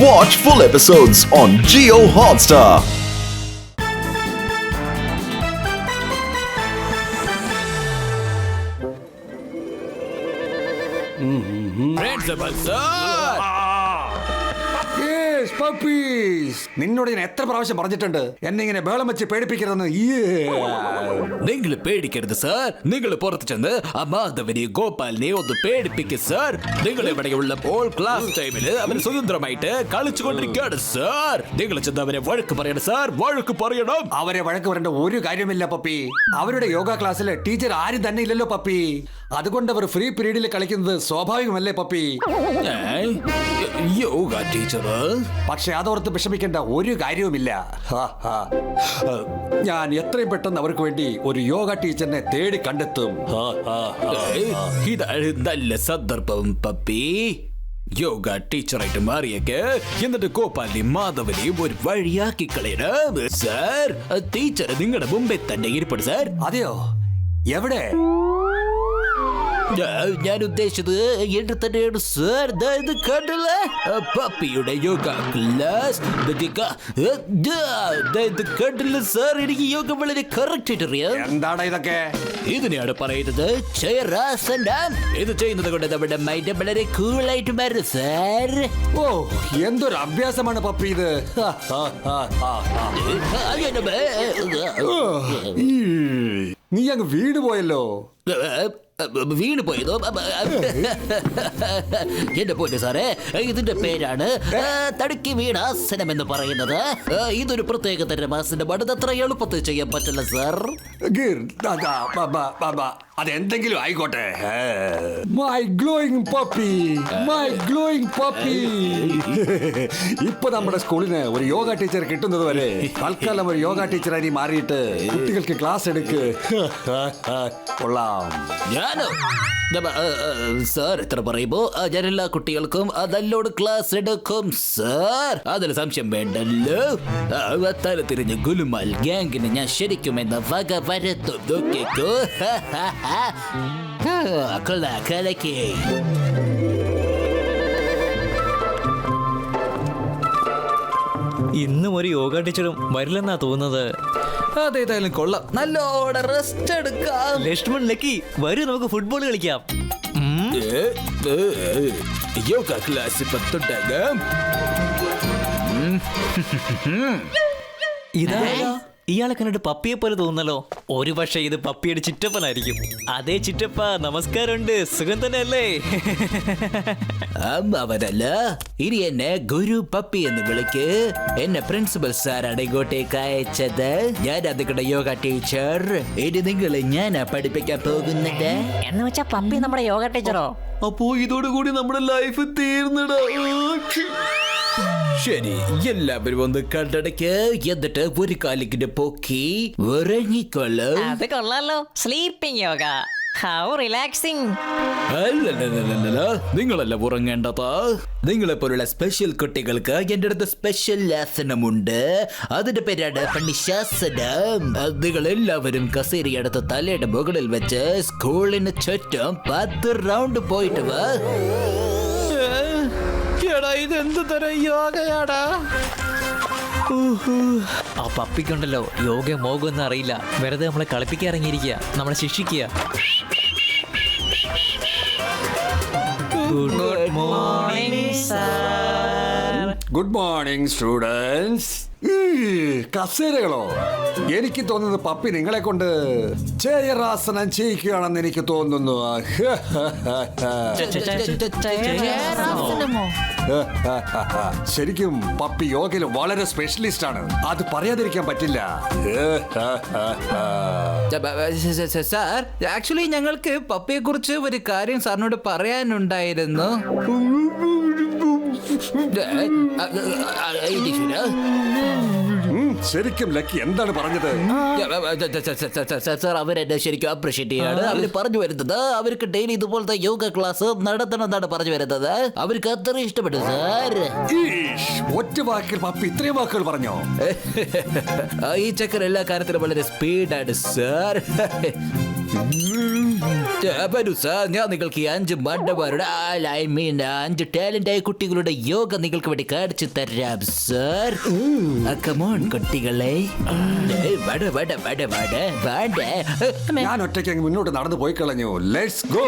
Watch full episodes on Jio Hotstar. Principal sir! Yes, puppies. നിന്നോട് ഞാൻ എത്ര പ്രാവശ്യം പറഞ്ഞിട്ടുണ്ട് എന്നെ ഇങ്ങനെ ബേളം വെച്ച് പേടിപ്പിക്കരുതെന്ന്. നിങ്ങൾ പേടിക്കരുത് സാർ. നിങ്ങൾ പുറത്ത് ചെന്ന് അമാധവനെ ഗോപാലിനെ ഒന്ന് പേടിപ്പിക്കും സാർ. നിങ്ങൾ ഇവിടെയുള്ളപ്പോൾ ക്ലാസ് ടൈമില് അവൻ സ്വതന്ത്രമായിട്ട് കളിച്ചുകൊണ്ടിരിക്കുകയാണ് സാർ. നിങ്ങൾ ചെന്ന് അവരെ വഴക്ക് പറയണം സാർ, വഴക്ക് പറയണം. അവരെ വഴക്ക് പറയേണ്ട ഒരു കാര്യമില്ല പപ്പി. അവരുടെ യോഗ ക്ലാസ്സിലെ ടീച്ചർ ആരും തന്നെ ഇല്ലല്ലോ പപ്പി. അതുകൊണ്ട് അവർ ഫ്രീ പീരീഡിൽ കളിക്കുന്നത് സ്വാഭാവികമല്ലേ പപ്പി? യോഗ ടീച്ചർ. പക്ഷെ അതോർത്ത് വിഷമിക്കേണ്ട ഒരു കാര്യവുമില്ല. ഞാൻ എത്രയും പെട്ടെന്ന് അവർക്ക് വേണ്ടി ഒരു യോഗ ടീച്ചറിനെ തേടി കണ്ടെത്തും. ഇതാണ് നല്ല സന്ദർഭം പപ്പി. യോഗ ടീച്ചറായിട്ട് മാറിയേക്ക്. എന്നിട്ട് ഗോപാലിനെ മാധവനെയും ഒരു വഴിയാക്കി കളയണം സാർ. ടീച്ചർ നിങ്ങളുടെ മുമ്പേ തന്നെ ഇരിപ്പുണ്ട് സാർ. അതെയോ? എവിടെ? ഞാൻ ഉദ്ദേശിച്ചത് എന്റെ തന്നെയാണ് സാർ. ഇത് കണ്ടില്ല പപ്പിയുടെ യോഗ ക്ലാസ്. ഇത് കണ്ടില്ല സാർ. എനിക്ക് യോഗ വളരെ കറക്റ്റ് ആയിട്ട് അറിയാം. എന്താണ് ഇതൊക്കെ? ഇതിനെയാണ് പറയുന്നത് ചൈറാസനം. ഇത് ചെയ്യുന്നത് കൊണ്ട് നമ്മുടെ മൈൻഡ് വളരെ കൂളായിട്ട് മാറും സാർ. ഓ, എന്തൊരു അഭ്യാസമാണ് പപ്പി ഇത്. നീ അങ്ങ് വീട് പോയല്ലോ. വീണ് പോയതോ? എന്റെ പോയിട്ട് സാറേ, ഇതിന്റെ പേരാണ് തടുക്കി വീണാസനം എന്ന് പറയുന്നത്. ഇതൊരു പ്രത്യേക തരം ആസനമാണ്. ഇത് അത്ര എളുപ്പത്തിൽ ചെയ്യാൻ പറ്റില്ല സാർ. അതെന്തെങ്കിലും ആയിക്കോട്ടെ. My glowing puppy, my glowing puppy. ഇപ്പൊ നമ്മുടെ സ്കൂളിന് ഒരു യോഗ ടീച്ചർ കിട്ടുന്നത് വരെ തൽക്കാലം ഒരു യോഗ ടീച്ചറായി മാറിയിട്ട് കുട്ടികൾക്ക് ക്ലാസ് എടുക്ക്. കൊള്ളാം. ഞാനോ സാർ? എത്ര പറയുമ്പോ ഞാൻ എല്ലാ കുട്ടികൾക്കും നല്ലോട് ക്ലാസ് എടുക്കും സാർ. അതിന് സംശയം വേണ്ടല്ലോ. തല തിരിഞ്ഞ് ഗുലുമാൽ ഗ്യാങ്ങിന് ഞാൻ ശരിക്കും എന്ന വക വരുത്തും. നോക്കിക്കോ. കലക്കി. ഇന്നും ഒരു യോഗ ടീച്ചറും വരില്ലെന്നാ തോന്നുന്നത്. അതേതായാലും കൊള്ളാം. നല്ലോടെ റെസ്റ്റ് എടുക്കാം. ലക്ഷ്മൺ, ലക്കി, വരൂ നമുക്ക് ഫുട്ബോൾ കളിക്കാം. യോഗ ക്ലാസ് ഇപ്പൊ തുടങ്ങാം. ഇയാളെ കണ്ടിട്ട് പപ്പിയെ പോലെ തോന്നല്ലോ. ഒരു പക്ഷേ ഇത് പപ്പിയുടെ ചിറ്റപ്പനായിരിക്കും. അതേ ചിറ്റപ്പ, നമസ്കാരമുണ്ട്. സുഖം തന്നെ അല്ലേ? അവനല്ല, ഇനി എന്നെ ഗുരു പപ്പി എന്ന് വിളിക്ക്. എന്നെ പ്രിൻസിപ്പൽ സാറാണ് ഇങ്ങോട്ടേക്ക് അയച്ചത്. ഞാൻ അതുകൂടെ യോഗ ടീച്ചർ. ഇനി നിങ്ങളെ ഞാനാ പഠിപ്പിക്കാൻ പോകുന്നത്. എന്ന് വെച്ചാ പപ്പി നമ്മുടെ യോഗ ടീച്ചറോ? അപ്പോ ഇതോടുകൂടി നമ്മുടെ ലൈഫ് തീർന്നിടാ. ശരി, എല്ലാവരും ഒന്ന് കണ്ടടയ്ക്ക്. എന്നിട്ട് ഒരു കാലിക്കിന്റെ പൊക്കി ഉറങ്ങിക്കൊള്ളു. അത് കൊള്ളാലോ. സ്ലീപ്പിംഗ് യോഗ. How relaxing. അല്ലല്ല, നിങ്ങളല്ല ഉറങ്ങേണ്ടത്. നിങ്ങളെപ്പോലുള്ള സ്പെഷ്യൽ കുട്ടികൾക്ക് എന്റെ അടുത്ത് സ്പെഷ്യൽ ആസനമുണ്ട്. അതിന്റെ പേരാണ് പണിശാസനം. നിങ്ങൾ എല്ലാവരും കസേരയെടുത്ത് തലയുടെ മുകളിൽ വെച്ച് സ്കൂളിന് ചുറ്റും 10 റൗണ്ട് പോയിട്ട് വാ. ഇതെന്ത് തരം യോഗയാടാ? ആ പപ്പിക്കുണ്ടല്ലോ യോഗ മോകൊന്നും അറിയില്ല. വെറുതെ നമ്മളെ കളിപ്പിക്കാൻ ഇറങ്ങിയിരിക്കുക, നമ്മളെ ശിക്ഷിക്കുക. Good morning sir. Good morning students. കസേരകളോ? എനിക്ക് തോന്നുന്നത് പപ്പി നിങ്ങളെ കൊണ്ട് ചെയറാസനം ചെയ്യിക്കുകയാണെന്ന് എനിക്ക് തോന്നുന്നു. ശരിക്കും പപ്പി യോഗയിൽ വളരെ സ്പെഷ്യലിസ്റ്റ് ആണ്. അത് പറയാതിരിക്കാൻ പറ്റില്ല. സാർ, ആക്ച്വലി ഞങ്ങൾക്ക് പപ്പിയെ കുറിച്ച് ഒരു കാര്യം സാറിനോട് പറയാനുണ്ടായിരുന്നു. ശരിക്കും ലക്കി എന്താണ് പറഞ്ഞത്? സാർ, അവരെന്നെ ശരിക്കും അപ്രീഷിയേറ്റ് ചെയ്യാണ്. അവര് പറഞ്ഞു വരുന്നത് അവർക്ക് ഡെയിലി ഇതുപോലത്തെ യോഗ ക്ലാസ് നടത്തണമെന്നാണ് പറഞ്ഞു വരുന്നത്. അവർക്ക് അത്ര ഇഷ്ടപ്പെട്ടു സാർ. ഒറ്റ വാക്കിൽ പപ്പി ഇത്രയും വാക്കുകൾ പറഞ്ഞോ? ഈ ചക്കർ എല്ലാ കാര്യത്തിലും വളരെ സ്പീഡാണ് സാർ. വരൂ സാർ, ഞാൻ നിങ്ങൾക്ക് ഈ 5 മണ്ടന്മാരുടെ ഐ മീൻ 5 ടാലന്റായ കുട്ടികളുടെ യോഗ നിങ്ങൾക്ക് വേണ്ടി കാണിച്ചു തരാം സാർ. കമോൺ കുട്ടികളെ, വട വട വട വട വട. ഞാൻ ഒറ്റയ്ക്ക് അങ്ങ് മുന്നോട്ട് നടന്നു പോയി കളഞ്ഞു. Let's go.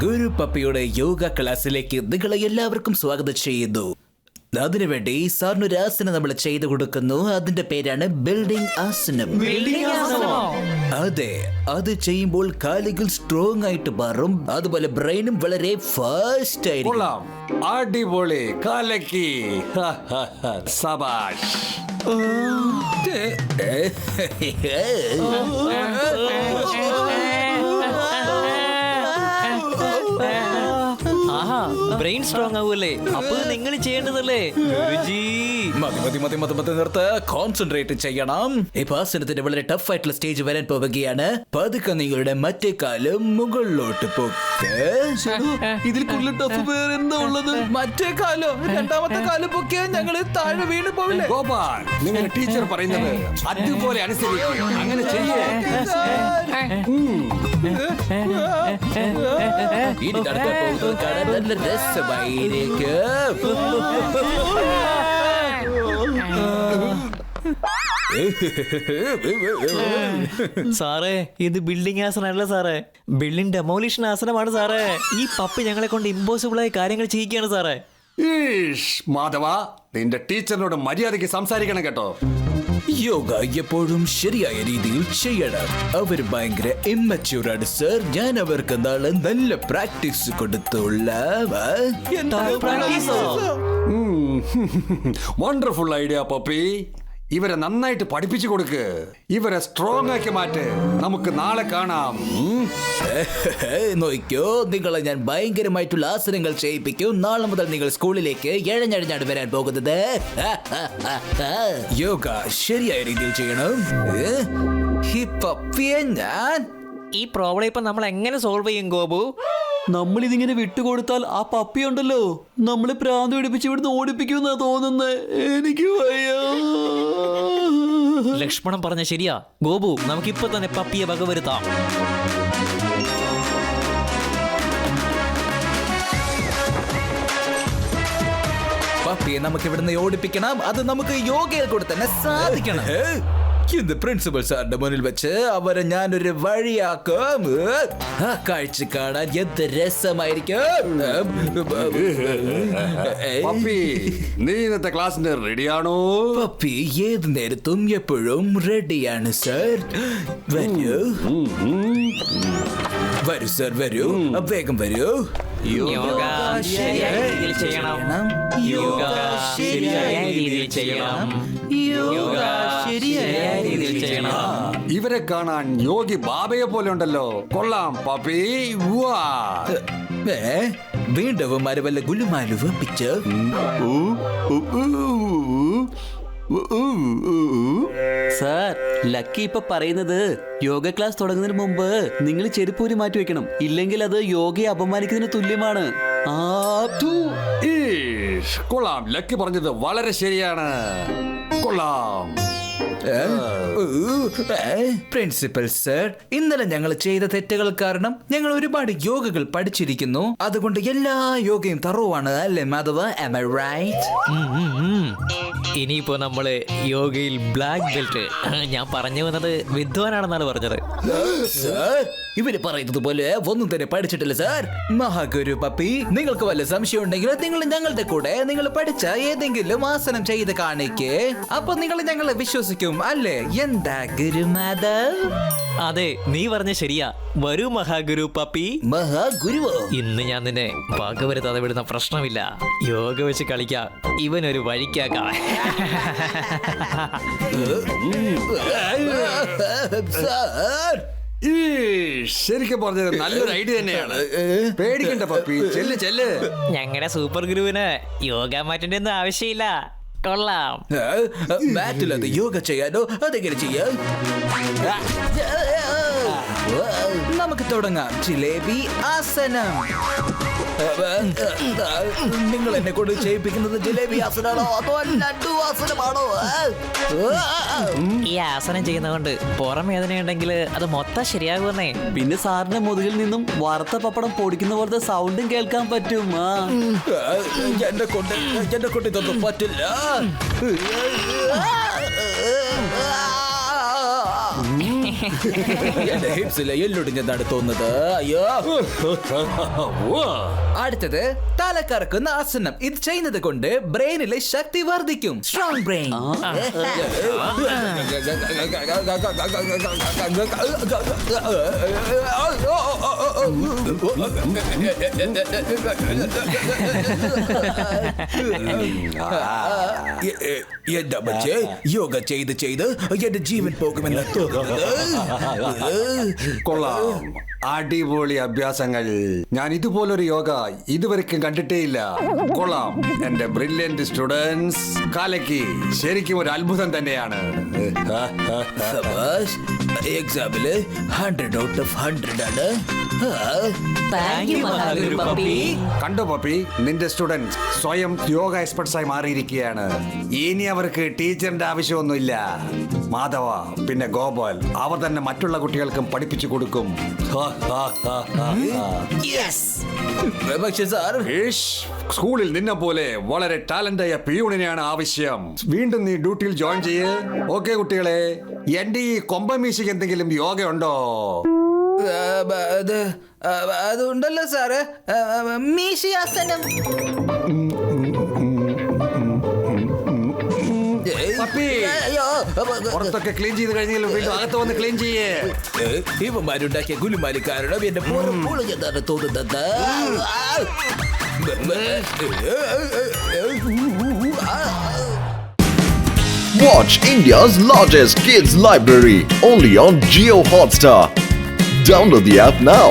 ഗുരു പപ്പിയുടെ യോഗ ക്ലാസ്സിലേക്ക് നിങ്ങളെ എല്ലാവർക്കും സ്വാഗതം ചെയ്യുന്നു. അതിനുവേണ്ടി സാറിന് ഒരു ആസനം നമ്മൾ ചെയ്തു കൊടുക്കുന്നു. അതിന്റെ പേരാണ് ബിൽഡിംഗ് ആസനം. അതെ, അത് ചെയ്യുമ്പോൾ കാലുകൾ സ്ട്രോങ് ആയിട്ട് മാറും. അതുപോലെ ബ്രെയിനും വളരെ ഫാസ്റ്റ് ആയിരിക്കും. കൊള്ളാം, അടിപൊളി, കലക്കി. സബാഷ്. ആഹാ, ബ്രെയിൻ സ്ട്രോങ് ആവൂല്ലേ? അപ്പൊ നിങ്ങൾ ചെയ്യേണ്ടതല്ലേ ഗുരുജി? മതി മതി മതി മതി മതി നിർത്ത്. കോൺസെൻട്രേറ്റ് ചെയ്യണം. ഈ ആസനത്തിന് വളരെ ടഫ് ആയിട്ടുള്ള സ്റ്റേജ് വരാൻ പോവുകയാണ്. പതുക്കെ നിങ്ങളുടെ മറ്റേ കാലം മുകളിലോട്ട് പൊക്ക്. ഇതിൽ കൂടുതൽ ടഫ് വേറെ എന്താ ഉള്ളത്? മറ്റേ കാലോ? രണ്ടാമത്തെ കാലം പൊക്കിയാ ഞങ്ങള് താഴെ വീണ് പോവില്ലേ? ഗോപാൽ, നിങ്ങളുടെ ടീച്ചർ പറയുന്നത് അതുപോലെ അനുസരിക്കും. അങ്ങനെ ചെയ്യേ. ഇനി നടക്കാൻ പോകുന്നത് കാണാൻ നല്ല രസമായിരിക്കും. സാറേ, ഇത് ബിൽഡിംഗ് ആസനമല്ല സാറേ, ബിൽഡിംഗ് ഡെമോളിഷൻ ആസനമാണ് സാറേ. ഈ പപ്പി ഞങ്ങളെ കൊണ്ട് ഇമ്പോസിബിൾ ആയ കാര്യങ്ങൾ ചെയ്യിക്കുകയാണ് സാറേ. ഈഷ്, മാധവ, നിന്റെ ടീച്ചറിനോട് മര്യാദയ്ക്ക് സംസാരിക്കണം കേട്ടോ. യോഗ എപ്പോഴും ശരിയായ രീതിയിൽ ചെയ്യണം. അവർ ഭയങ്കര ഇമ്മച്യൂറാണ് സർ. ഞാൻ അവർക്ക് നാളെ നല്ല പ്രാക്ടീസ് കൊടുത്തോളാം. Wonderful idea puppy. ഇവരെ നന്നായിട്ട് പഠിപ്പിച്ചു കൊടുക്ക്. ഇവരെ സ്ട്രോങ് ആക്കി മാറ്റ്. നമുക്ക് നാളെ കാണാം. നോക്കിയോ, നിങ്ങളെ ഞാൻ ഭയങ്കരമായിട്ടുള്ള ആസനങ്ങൾ ചെയ്യിപ്പിക്കും. നാളെ മുതൽ നിങ്ങൾ സ്കൂളിലേക്ക് എഴഞ്ഞഴഞ്ഞാണ് വരാൻ പോകുന്നത്. യോഗ ശരിയായ രീതിയിൽ ചെയ്യണം. ഈ പപ്പിയെ ഞാൻ ഈ പ്രോബ്ലം ഇപ്പൊ നമ്മൾ എങ്ങനെ സോൾവ് ചെയ്യും ഗോപു? നമ്മൾ ഇതിങ്ങനെ വിട്ടുകൊടുത്താൽ ആ പപ്പി ഉണ്ടല്ലോ നമ്മളെ പ്രാന്ത് പിടിപ്പിച്ച് ഇവിടുന്ന് ഓടിപ്പിക്കുമെന്നാ തോന്നുന്നത്. എനിക്ക് വയ്യ. ലക്ഷ്മണൻ പറഞ്ഞ ശരിയാ ഗോപു, നമുക്കിപ്പോ തന്നെ പപ്പിയെ വകവരുത്താം. പപ്പിയെ നമുക്ക് ഇവിടുന്ന് ഓടിപ്പിക്കണം. അത് നമുക്ക് യോഗയിൽ കൂടെ തന്നെ സാധിക്കണം. ഇന്ന് പ്രിൻസിപ്പൽ സാറിന്റെ മുന്നിൽ വെച്ച് അവരെ ഞാനൊരു വഴിയാക്കും. ആ കാഴ്ച കാണാൻ എന്ത് രസമായിരിക്കും. പപ്പി, നീ ഇന്നത്തെ ക്ലാസ്സിന് റെഡിയാണോ? പപ്പി ഏത് നേരത്തും എപ്പോഴും റെഡിയാണ് സർ. വരൂ വരൂ സർ, വരൂ, വേഗം വരൂ. യോഗ ശരിയായ രീതിയിൽ ചെയ്യണം. യോഗ ശരിയായ രീതിയിൽ ചെയ്യണം. യോഗ ശരിയായ രീതിയിൽ ചെയ്യണം. ഇവരെ കാണാൻ യോഗി ബാബയെ പോലെ ഉണ്ടല്ലോ. കൊള്ളാം പപ്പി. വാ. വീണ്ടും വല്ല ഗുലുമാലു വെപ്പിച്ച്. സാർ, ലക്കി ഇപ്പൊ പറയുന്നത് യോഗ ക്ലാസ് തുടങ്ങുന്നതിന് മുമ്പ് നിങ്ങൾ ചെരുപ്പൂരി മാറ്റി വെക്കണം. ഇല്ലെങ്കിൽ അത് യോഗയെ അപമാനിക്കുന്നതിന് തുല്യമാണ്. ഈഷ്, കൊള്ളാം. ലക്കി പറഞ്ഞത് വളരെ ശരിയാണ്. കൊള്ളാം. പ്രിൻസിപ്പൽ സർ, ഇന്നലെ ഞങ്ങൾ ചെയ്ത തെറ്റുകൾ കാരണം ഞങ്ങൾ ഒരുപാട് യോഗകൾ പഠിച്ചിരിക്കുന്നു. അതുകൊണ്ട് എല്ലാ യോഗയും തറവാണ് അല്ലേ മാധവ? Am I right? ഇനിയിപ്പോ നമ്മള് യോഗയിൽ ബ്ലാക്ക് ബെൽറ്റ്. ഞാൻ പറഞ്ഞു വന്നത് വിദ്വാനാണെന്നാണ് പറഞ്ഞത്. സർ, ഇവര് പറയുന്നത് പോലെ ഒന്നും തന്നെ പഠിച്ചിട്ടില്ല സർ. മഹാഗുരു പപ്പി, നിങ്ങൾക്ക് വല്ല സംശയം ഉണ്ടെങ്കിൽ നിങ്ങൾ ഞങ്ങളുടെ കൂടെ നിങ്ങൾ പഠിച്ച ഏതെങ്കിലും ആസനം ചെയ്ത് കാണിക്കേ. അപ്പൊ നിങ്ങൾ ഞങ്ങളെ വിശ്വസിക്കും അല്ലേ? എന്താ ഗുരുമാധവ്? അതെ, നീ പറഞ്ഞ ശരിയാ. വരൂ മഹാഗുരു പപ്പി. മഹാഗുരുവോ? ഇന്ന് ഞാൻ നിന്നെ പകവരുത്താതെ വിടുന്ന പ്രശ്നമില്ല. യോഗ വെച്ച് കളിക്കാം. ഇവനൊരു വഴിക്കാക്കാം. സർ, ശരിക്കും പറഞ്ഞത് നല്ലൊരു ഐഡിയ തന്നെയാണ്. പേടിക്കണ്ട പപ്പി, ചെല്ല് ചെല്ല്. ഞങ്ങളുടെ സൂപ്പർ ഗുരുവിന് യോഗ മാറ്റിന്റെ ഒന്നും ആവശ്യമില്ല. കൊള്ളാം. മാറ്റിലത് യോഗ ചെയ്യാനോ? അതെങ്ങനെ ചെയ്യാം? നമുക്ക് തുടങ്ങാം. ജിലേബി ആസനം. നിങ്ങൾ എന്നെ കൊണ്ട് ചെയ്യിപ്പിക്കുന്നത് ജിലേബി ആസനാണോ അതോ ലഡു ആസനമാണോ? ഈ ആസനം ചെയ്യുന്നതുകൊണ്ട് പുറം വേദനയുണ്ടെങ്കിൽ അത് മൊത്തം ശരിയാകുമെന്നേ. പിന്നെ സാറിന്റെ മുതുകിൽ നിന്നും വറുത്ത പപ്പടം പൊടിക്കുന്ന പോലത്തെ സൗണ്ടും കേൾക്കാൻ പറ്റും. എന്നെ കൊണ്ട് ഇതൊന്നും പറ്റില്ല. എന്റെ ഹിപ്സിലെ എല്ലൊടിഞ്ഞെന്നാണ് തോന്നുന്നത്. അയ്യോ. അടുത്തത് തലക്കറക്കുന്ന ആസനം. ഇത് ചെയ്യുന്നത് കൊണ്ട് ബ്രെയിനിലെ ശക്തി വർദ്ധിക്കും. Strong brain. എന്താ പക്ഷേ യോഗ ചെയ്ത് എന്റെ ജീവൻ പോകുമെന്ന് തോന്നുന്നത്. കൊള്ളാം, അടിപൊളി അഭ്യാസങ്ങൾ. ഞാൻ ഇതുപോലൊരു യോഗ ഇതുവരെക്കും കണ്ടിട്ടേയില്ല. കൊള്ളാം എന്റെ ബ്രില്യന്റ് സ്റ്റുഡൻസ്. കാലയ്ക്ക് ശരിക്കും ഒരു അത്ഭുതം തന്നെയാണ്. എക്സാമില് 100 out of 100 ആണ്. Thank you, Mahaguru Puppy. കണ്ടോ പപ്പി, നിന്റെ സ്റ്റുഡൻസ് സ്വയം യോഗ എക്സ്പെർട്സ് ആയി മാറിയിരിക്കുകയാണ്. ഇനി അവർക്ക് ടീച്ചറിന്റെ ആവശ്യമൊന്നുമില്ല. മാധവ പിന്നെ ഗോപാൽ അവർ തന്നെ മറ്റുള്ള കുട്ടികൾക്കും പഠിപ്പിച്ചു കൊടുക്കും. പക്ഷേ സാർ, സ്കൂളിൽ നിന്നെ പോലെ വളരെ ടാലന്റായ പിയൂണിനെയാണ് ആവശ്യം. വീണ്ടും നീ ഡ്യൂട്ടിയിൽ ജോയിൻ ചെയ്യേ. ഓക്കെ കുട്ടികളെ, എന്റെ ഈ കൊമ്പമീശയ്ക്ക് എന്തെങ്കിലും യോഗ ഉണ്ടോ? അതുണ്ടല്ലോ സാറ്, മീശയാസനം. പുറത്തൊക്കെ ക്ലീൻ ചെയ്ത് കഴിഞ്ഞാൽ വീണ്ടും അകത്ത് വന്ന് ക്ലീൻ ചെയ്യേ. ഇവന്മാരുണ്ടാക്കിയ ഗുലുമാലി കാരണം എന്റെ പോലും പൊളിഞ്ഞതാണ് തോന്നുന്നത്. Watch India's largest kids library only on Jio Hotstar. Download the app now.